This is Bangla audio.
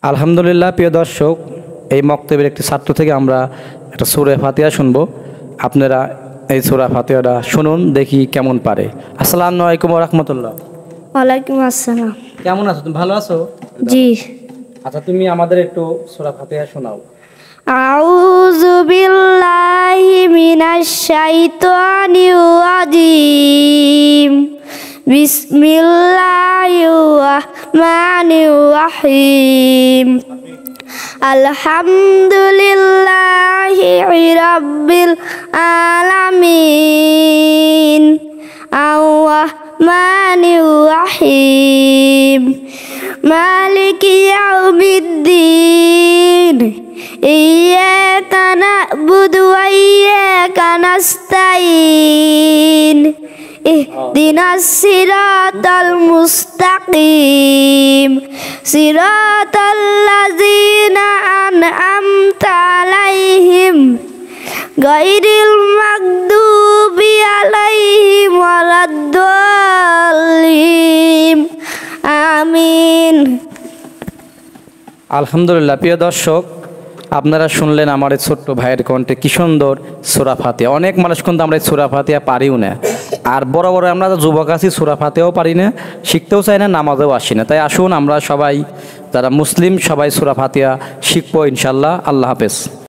আলহামদুলিল্লাহ, প্রিয় দর্শক, এই মক্তবের একটি ছাত্র থেকে আমরা একটা সূরা ফাতিহা শুনবো। আপনারা এই সূরা ফাতিহাটা শুনুন, দেখি কেমন পারে। আসসালামু আলাইকুম ওয়া রাহমাতুল্লাহ। ওয়ালাইকুম আসসালাম। কেমন আছো তুমি? ভালো আছো? জি। আচ্ছা, তুমি আমাদের একটু সূরা ফাতিহা শোনাও। আউযু বিল্লাহি মিনাশ শাইতানির রাজিম। বিসমিল্লাহির রাহমানির রাহিম। আলহামদুলিল্লাহি রাব্বিল আলামিন। আর-রাহমানির রাহিম। মালিকি ইয়াউমিদ্দিন। ইয়্যাকা না'বুদু ওয়া ইয়্যাকা নাস্তাঈন। ইহদিনাস সিরাতাল মুস্তাকিম। সিরাতাল লাযীনা আন'আমতা আলাইহিম গায়রিল মাগদুবি আলাইহিম ওয়ালাদ-দাল্লিন। আমিন। আলহামদুলিল্লাহ, প্রিয় দর্শক, আপনারা শুনলেন আমার এই ছোট্ট ভাইয়ের কণ্ঠে কি সুন্দর সূরা ফাতিহা। অনেক মানুষ কিন্তু আমরা এই সূরা ফাতিহা পারিও না, আর বড় বড় আমরা যুবক আছি, সূরা ফাতিহাও পারি না, শিখতেও চাই না, নামাজেও আসি না। তাই আসুন আমরা সবাই যারা মুসলিম সবাই সূরা ফাতিহা শিখবো ইনশাল্লাহ। আল্লাহ হাফেজ।